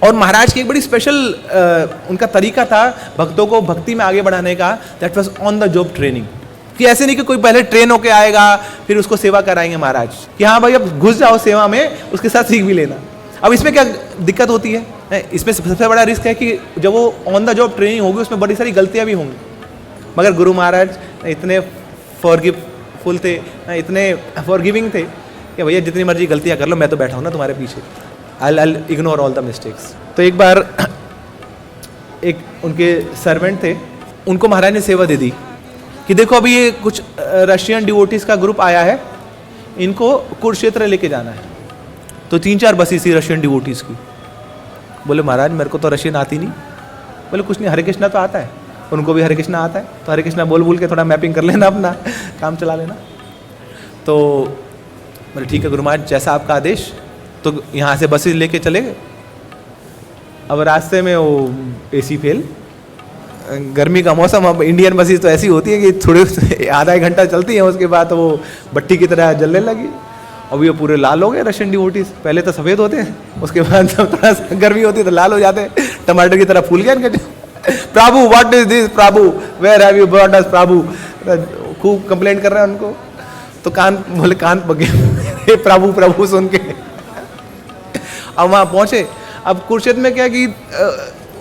और महाराज की एक बड़ी स्पेशल उनका तरीका था भक्तों को भक्ति में आगे बढ़ाने का, that was on the job training. कि ऐसे नहीं कि कोई पहले ट्रेन होके आएगा फिर उसको सेवा कराएंगे महाराज, कि हाँ भाई अब घुस जाओ सेवा में, उसके साथ सीख भी लेना। अब इसमें क्या दिक्कत होती है, इसमें सबसे बड़ा रिस्क है कि जब वो ऑन द जॉब ट्रेनिंग होगी उसमें बड़ी सारी गलतियाँ भी होंगी। मगर गुरु महाराज इतने फॉरगिवफुल थे, इतने फॉरगिविंग थे कि भैया जितनी मर्जी गलतियाँ कर लो, मैं तो बैठा हूँ ना तुम्हारे पीछे, I'll ignore all the mistakes. तो एक बार एक उनके सर्वेंट थे, उनको महाराज ने सेवा दे दी कि देखो अभी ये कुछ रशियन डिवोटीज का ग्रुप आया है, इनको कुरुक्षेत्र लेके जाना है। तो 3-4 बसें थी रशियन डिवोटीज की। बोले महाराज मेरे को तो रशियन आती नहीं। बोले कुछ नहीं, हरे कृष्णा तो आता है, उनको भी हरे कृष्णा आता है, तो हरे कृष्णा बोल बोल के थोड़ा मैपिंग कर लेना, अपना काम चला लेना। तो बोले ठीक है गुरु महाराज, जैसा आपका आदेश। तो यहाँ से बसेस लेके चले गए। अब रास्ते में वो एसी फेल, गर्मी का मौसम। अब इंडियन बसेस तो ऐसी होती है कि थोड़े आधा एक घंटा चलती हैं, उसके बाद तो वो भट्टी की तरह जलने लगी। अब ये पूरे लाल हो गए रशियन डिवोटीज। पहले तो सफ़ेद होते हैं, उसके बाद जब थोड़ा सा गर्मी होती है तो लाल हो जाते हैं, टमाटर की तरह फूल गया इनके। प्रभु व्हाट इज दिस, प्रभु where have you brought us, प्रभु। खूब कंप्लेंट कर रहे हैं उनको। तो कान बोले, कान पक गए प्रभु प्रभु सुन के। अब वहाँ पहुँचे। अब कुरुक्षेत्र में क्या कि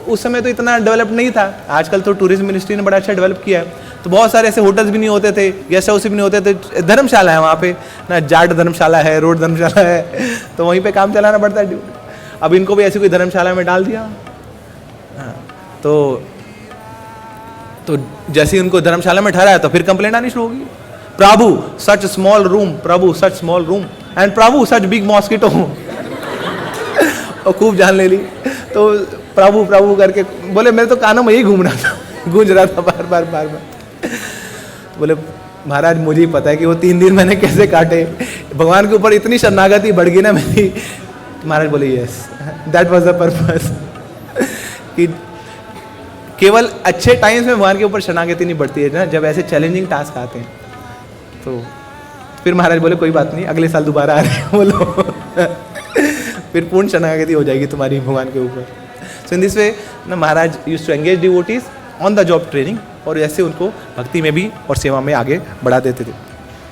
उस समय तो इतना डेवलप नहीं था, आजकल तो टूरिज्म मिनिस्ट्री ने बड़ा अच्छा डेवलप किया है। तो बहुत सारे ऐसे होटल्स भी नहीं होते थे, गेस्ट हाउस भी नहीं होते थे, धर्मशाला है वहाँ पे ना, जाट धर्मशाला है, रोड धर्मशाला है, तो वहीं पे काम चलाना पड़ता है। अब इनको भी ऐसी कोई धर्मशाला में डाल दिया। हाँ, तो जैसे ही उनको धर्मशाला में ठहराया तो फिर कंप्लेंट आनी शुरू होगी। प्रभु सच स्मॉल रूम, प्रभु सच स्मॉल रूम, एंड प्रभु सच बिग मॉस्किटो। और खूब जान ले ली। तो प्रभु प्रभु करके बोले मेरे तो कानों में यही घूम रहा था, गूंज रहा था बार बार बार बार। बोले महाराज मुझे ही पता है कि वो 3 दिन मैंने कैसे काटे, भगवान के ऊपर इतनी शरणागति बढ़ गई ना मेरी। महाराज बोले yes that was the purpose, कि केवल अच्छे टाइम्स में भगवान के ऊपर शरणागति नहीं बढ़ती है ना, जब ऐसे चैलेंजिंग टास्क आते हैं। तो फिर महाराज बोले कोई बात नहीं, अगले साल दोबारा आ रहे हैं बोलो। फिर पूर्ण शरणागति हो जाएगी तुम्हारी भगवान के ऊपर। सो इन दिस वे ना महाराज used to engage devotees on the job training, और ऐसे उनको भक्ति में भी और सेवा में आगे बढ़ा देते थे।